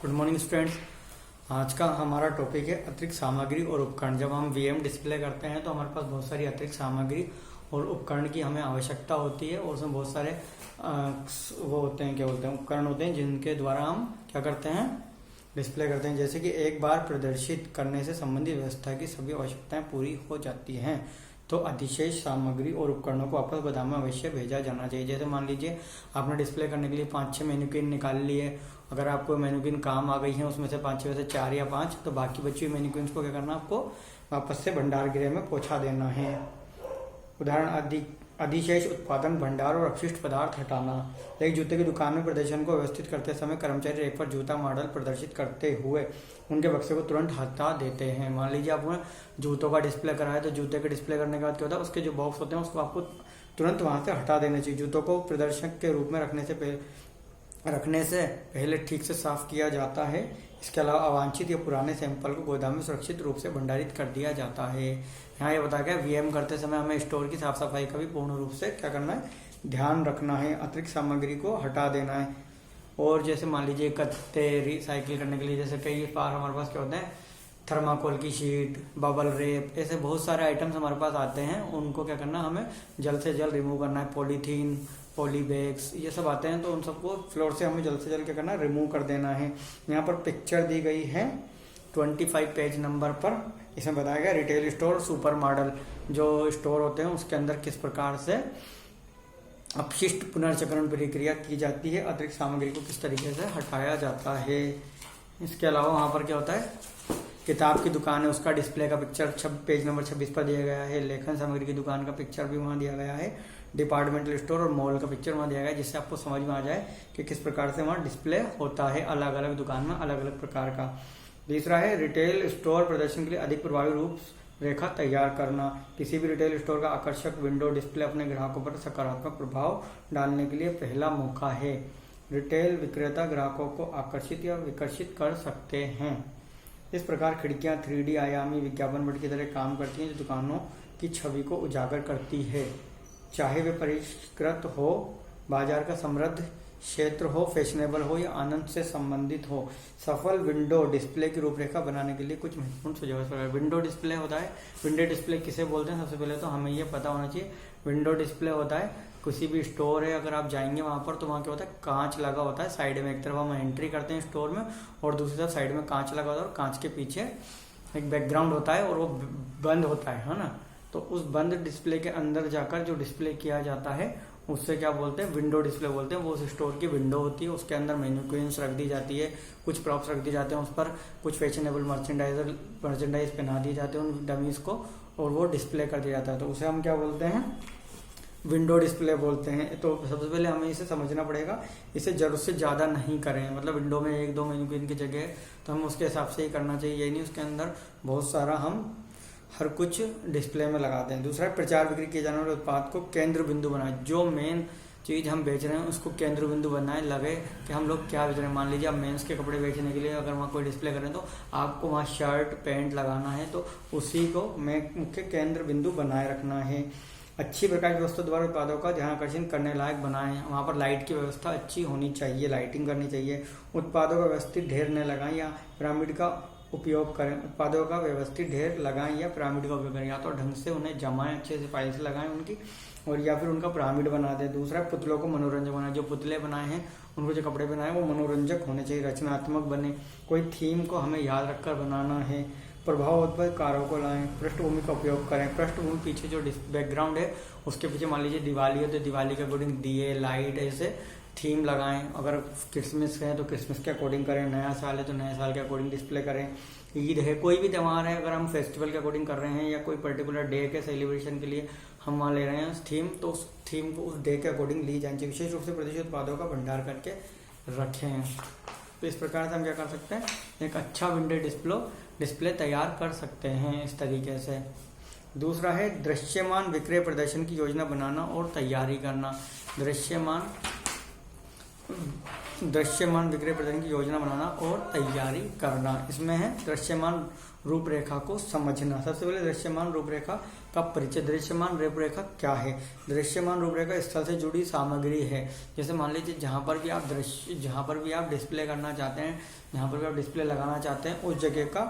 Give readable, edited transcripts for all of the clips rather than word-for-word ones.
Good morning students. आज का हमारा टॉपिक है अतिरिक्त सामग्री और उपकरण। जब हम वीएम डिस्प्ले करते हैं तो हमारे पास बहुत सारी अतिरिक्त सामग्री और उपकरण की हमें आवश्यकता होती है और उसमें बहुत सारे वो होते हैं, क्या बोलते हैं, उपकरण होते हैं जिनके द्वारा हम क्या करते हैं, डिस्प्ले करते हैं। जैसे कि एक बार प्रदर्शित करने से संबंधित व्यवस्था की सभी आवश्यकताएं पूरी हो जाती हैं तो अधिशेष सामग्री और उपकरणों को वापस गोदाम में अवश्य भेजा जाना चाहिए। जैसे मान लीजिए आपने डिस्प्ले करने के लिए 5-6 मैन्युकिन निकाल लिए। अगर आपको मैन्युकिन काम आ गई है उसमें से 5-6 में से 4 या 5, तो बाकी बची हुई मैन्युकिन को क्या करना, आपको वापस से भंडार गृह में पहुंचा देना है। उदाहरण अधिशेष उत्पादन भंडार और अपशिष्ट पदार्थ हटाना। एक जूते की दुकान में प्रदर्शन को व्यवस्थित करते समय कर्मचारी रेक पर जूता मॉडल प्रदर्शित करते हुए उनके बक्से को तुरंत हटा देते हैं। मान लीजिए आपने जूतों का डिस्प्ले करा है तो जूते के डिस्प्ले करने के बाद क्या होता है, उसके जो बॉक्स होते हैं उसको आपको तुरंत वहां से हटा देना चाहिए। जूतों को प्रदर्शक के रूप में रखने से पहले ठीक से साफ किया जाता है। इसके अलावा अवांछित या पुराने सैंपल को गोदाम में सुरक्षित रूप से भंडारित कर दिया जाता है। यहाँ ये बताया गया वीएम करते समय हमें स्टोर की साफ सफाई का भी पूर्ण रूप से क्या करना है, ध्यान रखना है। अतिरिक्त सामग्री को हटा देना है। और जैसे मान लीजिए कत्ते रिसाइकिल करने के लिए जैसे कई बार हमारे पास क्या होते हैं, थर्माकोल की शीट, बबल रेप, ऐसे बहुत सारे आइटम्स हमारे पास आते हैं। उनको क्या करना, हमें जल्द से जल्द रिमूव करना है। पॉलीथीन, पॉली बैग्स, ये सब आते हैं तो उन सबको फ्लोर से हमें जल्द से जल्द क्या करना है, रिमूव कर देना है। यहाँ पर पिक्चर दी गई है 25 पेज नंबर पर। इसमें बताया गया रिटेल स्टोर सुपर मॉडल जो स्टोर होते हैं उसके अंदर किस प्रकार से अपशिष्ट पुनर्चक्रण प्रक्रिया की जाती है, अतिरिक्त सामग्री को किस तरीके से हटाया जाता है। इसके अलावा वहां पर क्या होता है, किताब की दुकान है उसका डिस्प्ले का पिक्चर पेज नंबर 26 पर दिया गया है। लेखन सामग्री की दुकान का पिक्चर भी वहां दिया गया है। डिपार्टमेंटल स्टोर और मॉल का पिक्चर वहां दिया गया है, जिससे आपको समझ में आ जाए कि किस प्रकार से वहां डिस्प्ले होता है अलग अलग दुकान में अलग अलग प्रकार का। दूसरा है रिटेल स्टोर प्रदर्शन के लिए अधिक प्रभावी रूप रेखा तैयार करना। किसी भी रिटेल स्टोर का आकर्षक विंडो डिस्प्ले अपने ग्राहकों पर सकारात्मक प्रभाव डालने के लिए पहला मौका है। रिटेल विक्रेता ग्राहकों को आकर्षित या विकर्षित कर सकते हैं। इस प्रकार खिड़कियां 3D आयामी विज्ञापन बोर्ड की तरह काम करती हैं जो दुकानों की छवि को उजागर करती है, चाहे वे परिष्कृत हो, बाजार का समृद्ध क्षेत्र हो, फैशनेबल हो या आनंद से संबंधित हो। सफल विंडो डिस्प्ले की रूपरेखा बनाने के लिए कुछ महत्वपूर्ण सुझाव। विंडो डिस्प्ले होता है, विंडो डिस्प्ले किसे बोलते हैं, सबसे पहले तो हमें ये पता होना चाहिए। विंडो डिस्प्ले होता है किसी भी स्टोर है, अगर आप जाएंगे वहां पर तो वहां क्या होता है, कांच लगा होता है साइड में। एक तरफ हम एंट्री करते हैं स्टोर में और दूसरी तरफ साइड में कांच लगा होता है और कांच के पीछे एक बैकग्राउंड होता है और वो बंद होता है ना। तो उस बंद डिस्प्ले के अंदर जाकर जो डिस्प्ले किया जाता है उससे क्या बोलते हैं, विंडो डिस्प्ले बोलते हैं। वो उस स्टोर की विंडो होती है, उसके अंदर मैन्युकिन्स रख दी जाती है, कुछ प्रॉप्स रख दिए जाते हैं, उस पर कुछ फैशनेबल मर्चेंडाइज पहना दिए जाते हैं उन डमीज को और वो डिस्प्ले कर दिया जाता है। तो उसे हम क्या बोलते हैं, विंडो डिस्प्ले बोलते हैं। तो सबसे पहले हमें इसे समझना पड़ेगा, इसे जरूरत से ज्यादा नहीं करें। मतलब विंडो में 1-2 मैन्युकिन की जगह तो हम उसके हिसाब से ही करना चाहिए, यही नहीं उसके अंदर बहुत सारा हम हर कुछ डिस्प्ले में लगाते हैं। दूसरा, प्रचार बिक्री किए जाने वाले उत्पाद को केंद्र बिंदु बनाए। जो मेन चीज हम बेच रहे हैं उसको केंद्र बिंदु बनाए, लगे कि हम लोग क्या बेच रहे हैं। मान लीजिए आप मेंस के कपड़े बेचने के लिए अगर वहाँ कोई डिस्प्ले करें तो आपको वहाँ शर्ट पैंट लगाना है, तो उसी को मुख्य केंद्र बिंदु बनाए रखना है। अच्छी प्रकाश व्यवस्था द्वारा उत्पादों का ध्यान आकर्षण करने लायक बनाएं। वहां पर लाइट की व्यवस्था अच्छी होनी चाहिए, लाइटिंग करनी चाहिए। उत्पादों का व्यवस्थित ढेर न लगाएं या पिरामिड का उपयोग करें। उत्पादों का व्यवस्थित ढेर लगाएं या पिरामिड का उपयोग करें, या तो ढंग से उन्हें जमाएं, अच्छे से फाइल से लगाएं उनकी, और या फिर उनका पिरामिड बना दें। दूसरा, पुतलों को मनोरंजक बनाए। जो पुतले बनाए हैं उनको जो कपड़े बनाए वो मनोरंजक होने चाहिए, रचनात्मक बने। कोई थीम को हमें याद रखकर बनाना है। प्रभावोत्पन्न कारों को लाएं। पृष्ठभूमि का उपयोग करें। पृष्ठभूमि पीछे जो बैकग्राउंड है उसके पीछे मान लीजिए दिवाली है तो दिवाली के अकॉर्डिंग दिए, लाइट, ऐसे थीम लगाएं। अगर क्रिसमस है तो क्रिसमस के अकॉर्डिंग करें, नया साल है तो नया साल के अकॉर्डिंग डिस्प्ले करें। ईद है, कोई भी त्यौहार है, अगर हम फेस्टिवल के अकॉर्डिंग कर रहे हैं या कोई पर्टिकुलर डे के सेलिब्रेशन के लिए हम वहाँ ले रहे हैं थीम, तो उस थीम को उस डे के अकॉर्डिंग ली जानी चाहिए। विशेष रूप से प्रदर्शित उत्पादों का भंडार करके रखें। तो इस प्रकार से हम क्या कर सकते हैं, एक अच्छा विंडो डिस्प्ले तैयार कर सकते हैं इस तरीके से। दूसरा है दृश्यमान विक्रय प्रदर्शन की योजना बनाना और तैयारी करना। दृश्यमान दृश्यमान विक्रय प्रदर्शन की योजना बनाना और तैयारी करना। इसमें है दृश्यमान रूपरेखा को समझना। सबसे पहले दृश्यमान रूपरेखा का परिचय। दृश्यमान रूपरेखा क्या है? दृश्यमान रूपरेखा स्थल से जुड़ी सामग्री है। जैसे मान लीजिए जहाँ पर भी आप डिस्प्ले करना चाहते हैं, जहाँ पर भी आप डिस्प्ले लगाना चाहते हैं, उस जगह का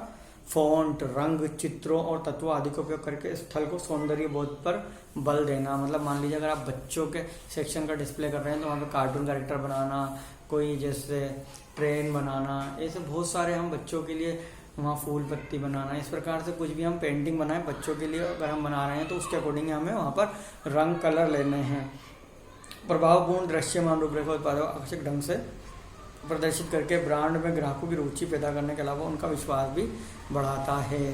फॉन्ट, रंग, चित्रों और तत्वों आदि का उपयोग करके स्थल को सौंदर्य बोध पर बल देना। मतलब मान लीजिए अगर आप बच्चों के सेक्शन का डिस्प्ले कर रहे हैं तो वहाँ पे कार्टून कैरेक्टर बनाना, कोई जैसे ट्रेन बनाना, ऐसे बहुत सारे हम बच्चों के लिए वहाँ फूल पत्ती बनाना, इस प्रकार से कुछ भी हम पेंटिंग बनाएं बच्चों के लिए अगर हम बना रहे हैं तो उसके अकॉर्डिंग हमें वहाँ पर रंग, कलर लेने हैं। प्रभावपूर्ण दृश्यमान रूपरेखा उत्पादों को आकर्षक ढंग से प्रदर्शित करके ब्रांड में ग्राहकों की रुचि पैदा करने के अलावा उनका विश्वास भी बढ़ाता है।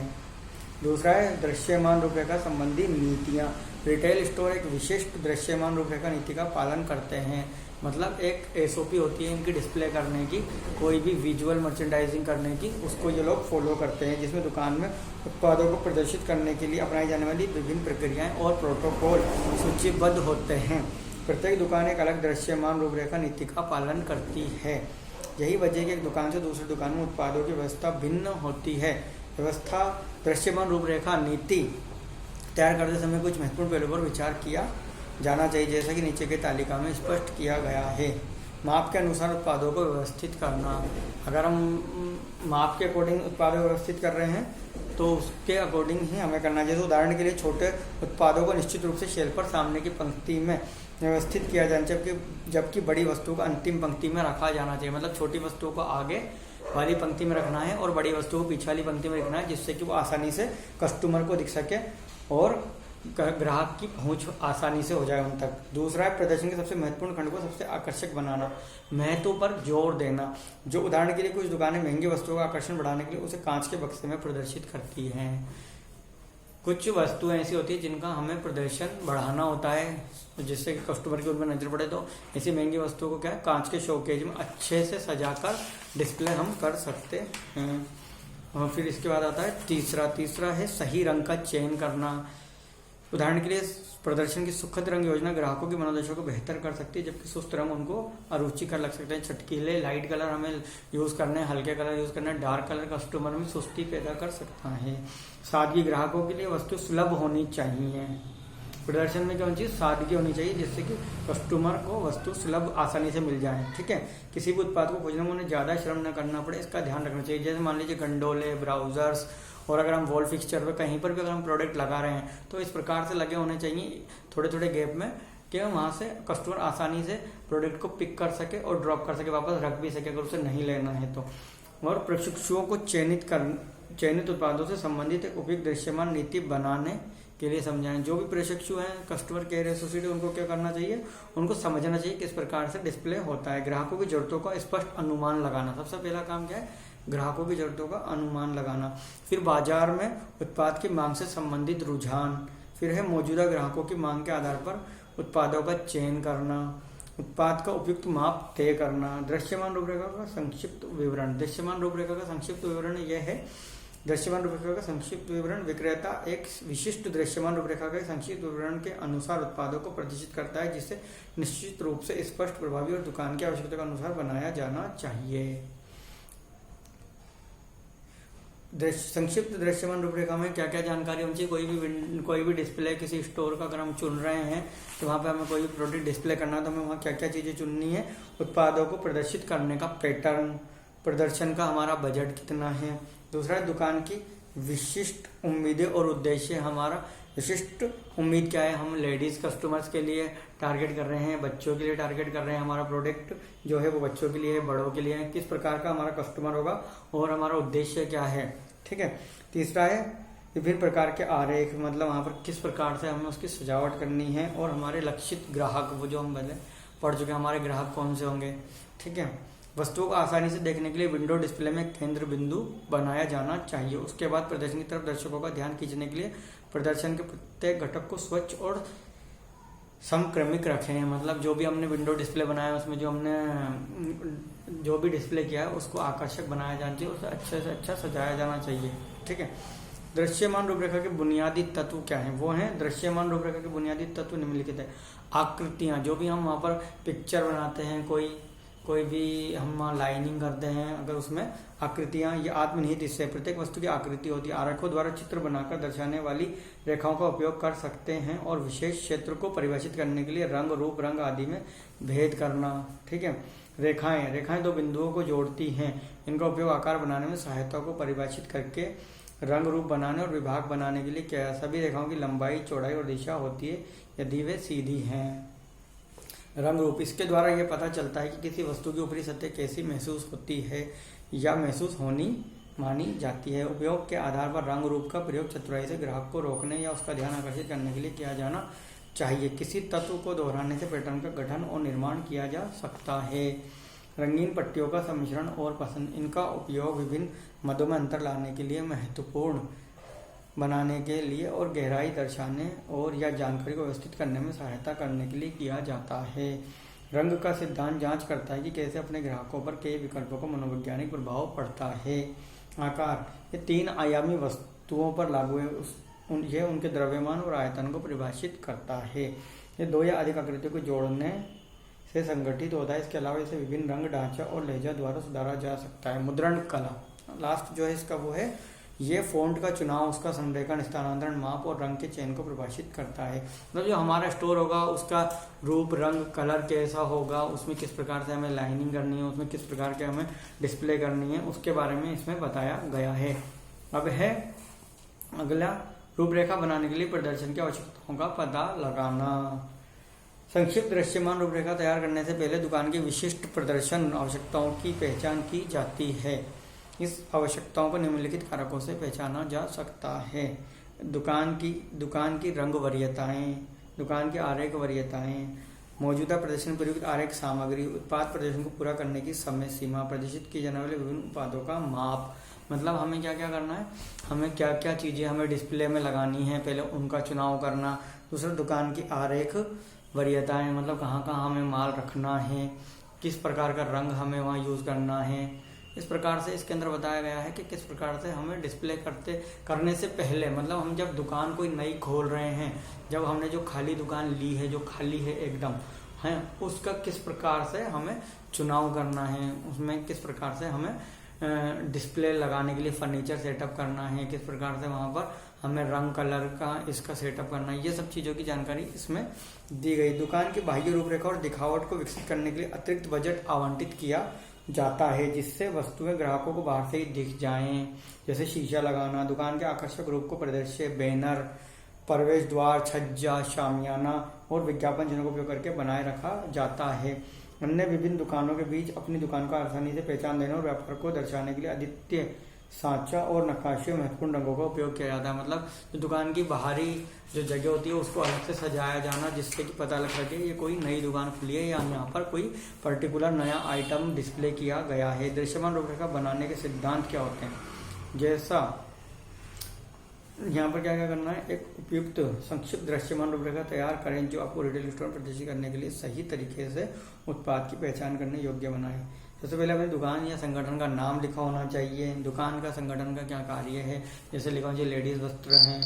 दूसरा है दृश्यमान रूपरेखा संबंधी नीतियाँ। रिटेल स्टोर एक विशिष्ट दृश्यमान रूपरेखा नीति का पालन करते हैं। मतलब एक SOP होती है इनकी डिस्प्ले करने की, कोई भी विजुअल मर्चेंडाइजिंग करने की, उसको ये लोग फॉलो करते हैं, जिसमें दुकान में उत्पादों को प्रदर्शित करने के लिए अपनाई जाने वाली विभिन्न प्रक्रियाएं और प्रोटोकॉल सूचीबद्ध होते हैं। प्रत्येक दुकान एक अलग दृश्यमान रूपरेखा नीति का पालन करती है। यही वजह है कि एक दुकान से दूसरी दुकान में उत्पादों की व्यवस्था भिन्न होती है। व्यवस्था दृश्यमान रूपरेखा नीति तैयार करते समय कुछ महत्वपूर्ण पहलुओं पर विचार किया जाना चाहिए, जैसा कि नीचे की तालिका में स्पष्ट किया गया है। माप के अनुसार उत्पादों को व्यवस्थित करना। अगर हम माप के अकॉर्डिंग उत्पादों को व्यवस्थित कर रहे हैं तो उसके अकॉर्डिंग ही हमें करना। जैसे उदाहरण के लिए छोटे उत्पादों को निश्चित रूप से शेल्फ पर सामने की पंक्ति में व्यवस्थित किया जाना, जबकि बड़ी वस्तुओं को अंतिम पंक्ति में रखा जाना चाहिए। मतलब छोटी वस्तुओं को आगे वाली पंक्ति में रखना है और बड़ी वस्तुओं को पीछे वाली पंक्ति में रखना है, जिससे कि वो आसानी से कस्टमर को दिख सके और ग्राहक की पहुंच आसानी से हो जाए उन तक। दूसरा है प्रदर्शन के सबसे महत्वपूर्ण खंड को सबसे आकर्षक बनाना। महत्व पर जोर देना। जो उदाहरण के लिए कुछ दुकानें महंगी वस्तुओं का आकर्षण बढ़ाने के लिए उसे कांच के बक्से में प्रदर्शित करती हैं। कुछ वस्तुएं ऐसी होती है जिनका हमें प्रदर्शन बढ़ाना होता है, जिससे कि कस्टमर की उनमें नजर पड़े, तो ऐसी महंगी वस्तुओं को क्या है, कांच के शोकेज में अच्छे से सजाकर डिस्प्ले हम कर सकते हैं। और फिर इसके बाद आता है तीसरा है सही रंग का चयन करना। उदाहरण के लिए प्रदर्शन की सुखद रंग योजना ग्राहकों की मनोदशा को बेहतर कर सकती है, जबकि सुस्त रंग उनको अरुचिकर लग सकते हैं। चटकीले लाइट कलर हमें यूज करने, हल्के कलर यूज करने, डार्क कलर कस्टमर में सुस्ती पैदा कर सकता है। सादगी, ग्राहकों के लिए वस्तु सुलभ होनी चाहिए। प्रदर्शन में क्या होनी चाहिए, सादगी होनी चाहिए, जिससे कि कस्टमर को वस्तु सुलभ आसानी से मिल जाए। ठीक है, किसी भी उत्पाद को खोजने में उन्हें ज्यादा श्रम न करना पड़े, इसका ध्यान रखना चाहिए। जैसे मान लीजिए गंडोले, ब्राउजर्स, और अगर हम वॉल फिक्सचर पे कहीं पर भी अगर हम प्रोडक्ट लगा रहे हैं तो इस प्रकार से लगे होने चाहिए थोड़े थोड़े गैप में, कि वहां से कस्टमर आसानी से प्रोडक्ट को पिक कर सके और ड्रॉप कर सके, वापस रख भी सके अगर उसे नहीं लेना है तो। और प्रशिक्षुओं को चयनित उत्पादों से संबंधित एक उपयुक्त दृश्यमान नीति बनाने के लिए समझाएं। जो भी प्रशिक्षु हैं, कस्टमर केयर एसोसिएट, उनको क्या करना चाहिए, उनको समझना चाहिए किस प्रकार से डिस्प्ले होता है। ग्राहकों की जरूरतों का स्पष्ट अनुमान लगाना। सबसे पहला काम क्या है, ग्राहकों की जरूरतों का अनुमान लगाना। फिर बाजार में उत्पाद की मांग से संबंधित रुझान। फिर है मौजूदा ग्राहकों की मांग के आधार पर उत्पादों का चयन करना। उत्पाद का उपयुक्त माप तय करना। दृश्यमान रूपरेखा का संक्षिप्त विवरण। दृश्यमान रूपरेखा का संक्षिप्त विवरण यह है, दृश्यमान रूपरेखा का संक्षिप्त विवरण विक्रेता एक विशिष्ट दृश्यमान रूपरेखा के संक्षिप्त विवरण के अनुसार उत्पादों को प्रदर्शित करता है, जिसे निश्चित रूप से स्पष्ट, प्रभावी और दुकान की आवश्यकता के अनुसार बनाया जाना चाहिए। संक्षिप्त दृश्यमान रूपरेखा में क्या क्या जानकारी होनी चाहिए। कोई भी डिस्प्ले किसी स्टोर का अगर हम चुन रहे हैं तो वहाँ पे हमें कोई भी प्रोडक्ट डिस्प्ले करना है तो हमें वहाँ क्या क्या चीजें चुननी है। उत्पादों को प्रदर्शित करने का पैटर्न, प्रदर्शन का हमारा बजट कितना है। दूसरा है दुकान की विशिष्ट उम्मीदें और उद्देश्य। हमारा विशिष्ट उम्मीद क्या है, हम लेडीज कस्टमर्स के लिए टारगेट कर रहे हैं, बच्चों के लिए टारगेट कर रहे हैं, हमारा प्रोडक्ट जो है वो बच्चों के लिए है, बड़ों के लिए है, किस प्रकार का हमारा कस्टमर होगा और हमारा उद्देश्य क्या है। ठीक है। तीसरा है विभिन्न प्रकार के आरेख, मतलब वहां पर किस प्रकार से हमें उसकी सजावट करनी है और हमारे लक्षित ग्राहक, वो जो हम पहले पढ़ चुके हैं, हमारे ग्राहक कौन से होंगे। ठीक है। वस्तुओं को आसानी से देखने के लिए विंडो डिस्प्ले में केंद्र बिंदु बनाया जाना चाहिए। उसके बाद प्रदर्शन की तरफ दर्शकों का ध्यान खींचने के लिए प्रदर्शन के प्रत्येक घटक को स्वच्छ और समक्रमिक रखें। मतलब जो भी हमने विंडो डिस्प्ले बनाया उसमें जो भी डिस्प्ले किया है उसको आकर्षक बनाया जाना चाहिए, उसे अच्छे से अच्छा सजाया जाना चाहिए। ठीक है। दृश्यमान रूपरेखा के बुनियादी तत्व क्या हैं, वो हैं दृश्यमान रूपरेखा के बुनियादी तत्व निम्नलिखित है। आकृतियां, जो भी हम वहां पर पिक्चर बनाते हैं, कोई कोई भी हम वहाँ लाइनिंग करते हैं, अगर उसमें आकृतियां या आत्मनिहित हिस्से, प्रत्येक वस्तु की आकृति होती है। आरेखों द्वारा चित्र बनाकर दर्शाने वाली रेखाओं का उपयोग कर सकते हैं और विशेष क्षेत्र को परिभाषित करने के लिए रंग, रूप, रंग आदि में भेद करना। ठीक है। रेखाएं दो बिंदुओं को जोड़ती हैं। इनका उपयोग आकार बनाने में सहायता को परिभाषित करके रंग, रूप बनाने और विभाग बनाने के लिए किया। सभी रेखाओं की लंबाई, चौड़ाई और दिशा होती है यदि वे सीधी हैं। रंग रूप, इसके द्वारा यह पता चलता है कि किसी वस्तु की ऊपरी सतह कैसी महसूस होती है या महसूस होनी मानी जाती है। उपयोग के आधार पर रंग रूप का प्रयोग चतुराई से ग्राहक को रोकने या उसका ध्यान आकर्षित करने के लिए किया जाना चाहिए। किसी तत्व को दोहराने से पैटर्न का गठन और निर्माण किया जा सकता है। रंगीन पट्टियों का सम्मिश्रण और पसंद, इनका उपयोग विभिन्न मदों में अंतर लाने के लिए, महत्वपूर्ण बनाने के लिए और गहराई दर्शाने और या जानकारी को व्यवस्थित करने में सहायता करने के लिए किया जाता है। रंग का सिद्धांत जांच करता है कि कैसे अपने ग्राहकों पर कई विकल्पों का मनोवैज्ञानिक प्रभाव पड़ता है। आकार, ये 3 आयामी वस्तुओं पर लागू है। यह उनके द्रव्यमान और आयतन को परिभाषित करता है। ये 2 या अधिक आकृतियों को जोड़ने से संगठित होता है। इसके अलावा इसे विभिन्न रंग, ढांचा और लहजा द्वारा सुधारा जा सकता है। मुद्रण कला, लास्ट जो है इसका वो है, ये फ़ॉन्ट का चुनाव, उसका संरेखण, स्थानांतरण, माप और रंग के चयन को प्रभाषित करता है। मतलब जो हमारा स्टोर होगा उसका रूप, रंग, कलर कैसा होगा, उसमें किस प्रकार से हमें लाइनिंग करनी है, उसमें किस प्रकार के हमें डिस्प्ले करनी है, उसके बारे में इसमें बताया गया है। अब है अगला, रूपरेखा बनाने के लिए प्रदर्शन की आवश्यकताओं का पता लगाना। संक्षिप्त दृश्यमान रूपरेखा तैयार करने से पहले दुकान की विशिष्ट प्रदर्शन आवश्यकताओं की पहचान की जाती है। इस आवश्यकताओं को निम्नलिखित कारकों से पहचाना जा सकता है। दुकान की रंग वरीयताएं, दुकान की आरेख वरीयताएं, मौजूदा प्रदर्शन प्रयुक्त आरेख सामग्री, उत्पाद प्रदर्शन को पूरा करने की समय सीमा, प्रदर्शित किए जाने वाले विभिन्न उत्पादों का माप। मतलब हमें क्या क्या करना है, हमें क्या क्या चीजें हमें डिस्प्ले में लगानी है, पहले उनका चुनाव करना। दूसरा, दुकान की आरेख वरीयताएं, मतलब कहाँ कहाँ हमें माल रखना है, किस प्रकार का रंग हमें वहाँ यूज करना है। इस प्रकार से इसके अंदर बताया गया है कि किस प्रकार से हमें डिस्प्ले करने से पहले, मतलब हम जब दुकान कोई नई खोल रहे हैं, जब हमने जो खाली दुकान ली है, जो खाली है एकदम है, उसका किस प्रकार से हमें चुनाव करना है, उसमें किस प्रकार से हमें डिस्प्ले लगाने के लिए फर्नीचर सेटअप करना है, किस प्रकार से वहां पर हमें रंग, कलर का इसका सेटअप करना है, ये सब चीज़ों की जानकारी इसमें दी गई। दुकान की बाह्य रूपरेखा और दिखावट को विकसित करने के लिए अतिरिक्त बजट आवंटित किया जाता है, जिससे वस्तुएं ग्राहकों को बाहर से ही दिख जाएं। जैसे शीशा लगाना, दुकान के आकर्षक रूप को प्रदर्शित बैनर, प्रवेश द्वार, छज्जा, शामियाना और विज्ञापन चिन्हों का उपयोग करके बनाए रखा जाता है। अन्य विभिन्न दुकानों के बीच अपनी दुकान को आसानी से पहचान देने और व्यापार को दर्शाने के लिए अद्वितीय सांचा और नक्काशी महत्वपूर्ण रंगों का उपयोग किया जाता है। मतलब जो दुकान की बाहरी जो जगह होती है उसको अलग से सजाया जाना, जिससे कि पता लग सके ये कोई नई दुकान खुली है या यहाँ पर कोई पर्टिकुलर नया आइटम डिस्प्ले किया गया है। दृश्यमान रूपरेखा बनाने के सिद्धांत क्या होते हैं, जैसा यहाँ पर क्या क्या करना है, एक उपयुक्त संक्षिप्त दृश्यमान रूपरेखा तैयार करें जो आपको रिटेल स्टोर में प्रदर्शित करने के लिए सही तरीके से उत्पाद की पहचान करने योग्य बनाए। सबसे पहले अपनी दुकान या संगठन का नाम लिखा होना चाहिए, दुकान का संगठन का क्या कार्य है, जैसे लिखा होना चाहिए लेडीज वस्त्र हैं,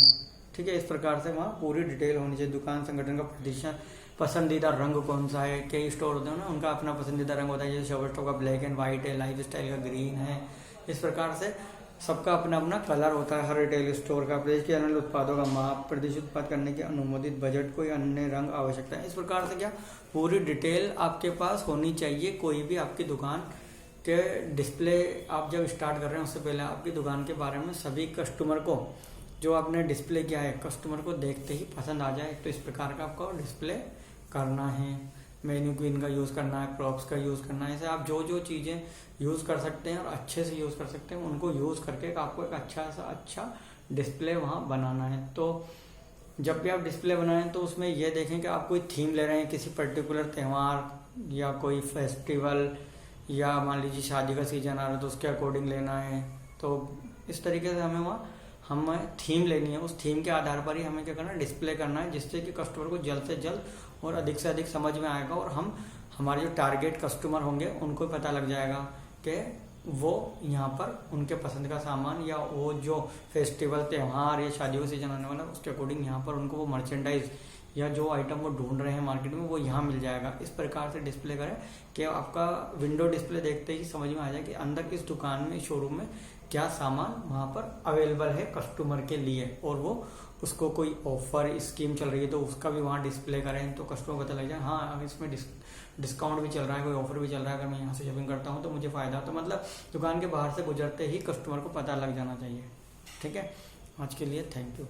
ठीक है। इस प्रकार से वहाँ पूरी डिटेल होनी चाहिए। दुकान संगठन का पसंदीदा रंग कौन सा है, कई स्टोर होते हैं ना उनका अपना पसंदीदा रंग होता है, जैसे शॉपर स्टॉप का ब्लैक एंड व्हाइट है, लाइफ स्टाइल का ग्रीन है। इस प्रकार से सबका अपना अपना कलर होता है हर रिटेल स्टोर का। प्रदेश के अन्य उत्पादों का माप, प्रदेशित उत्पाद करने के अनुमोदित बजट, कोई अन्य रंग आवश्यकता है। इस प्रकार से क्या पूरी डिटेल आपके पास होनी चाहिए। कोई भी आपकी दुकान के डिस्प्ले आप जब स्टार्ट कर रहे हैं उससे पहले आपकी दुकान के बारे में सभी कस्टमर को जो आपने डिस्प्ले किया है, कस्टमर को देखते ही पसंद आ जाए, तो इस प्रकार का आपको डिस्प्ले करना है। मेन्यू क्वीन का यूज़ करना है, प्रॉप्स का यूज़ करना है, ऐसे आप जो जो चीज़ें यूज़ कर सकते हैं और अच्छे से यूज़ कर सकते हैं उनको यूज़ करके आपको एक अच्छा डिस्प्ले वहाँ बनाना है। तो जब भी आप डिस्प्ले बनाएं तो उसमें यह देखें कि आप कोई थीम ले रहे हैं, किसी पर्टिकुलर त्यौहार या कोई फेस्टिवल या मान लीजिए शादी का सीजन आ रहा है तो उसके अकॉर्डिंग लेना है। तो इस तरीके से हमें थीम लेनी है, उस थीम के आधार पर ही हमें क्या करना है, डिस्प्ले करना है, जिससे कि कस्टमर को जल्द से जल्द और अधिक से अधिक समझ में आएगा और हमारे जो टारगेट कस्टमर होंगे उनको पता लग जाएगा कि वो यहाँ पर उनके पसंद का सामान या वो जो फेस्टिवल त्यौहार या शादी का सीजन आने वाला उसके अकॉर्डिंग यहाँ पर उनको वो मर्चेंडाइज या जो आइटम वो ढूंढ रहे हैं मार्केट में वो यहाँ मिल जाएगा। इस प्रकार से डिस्प्ले करें कि आपका विंडो डिस्प्ले देखते ही समझ में आ जाए कि अंदर इस दुकान में, शोरूम में क्या सामान वहाँ पर अवेलेबल है कस्टमर के लिए, और वो उसको कोई ऑफर स्कीम चल रही है तो उसका भी वहाँ डिस्प्ले करें तो कस्टमर को पता लग जाए हाँ अगर इसमें डिस्काउंट भी चल रहा है, कोई ऑफर भी चल रहा है, अगर मैं यहाँ से शॉपिंग करता हूँ तो मुझे फायदा हो। तो मतलब दुकान के बाहर से गुजरते ही कस्टमर को पता लग जाना चाहिए। ठीक है, आज के लिए थैंक यू।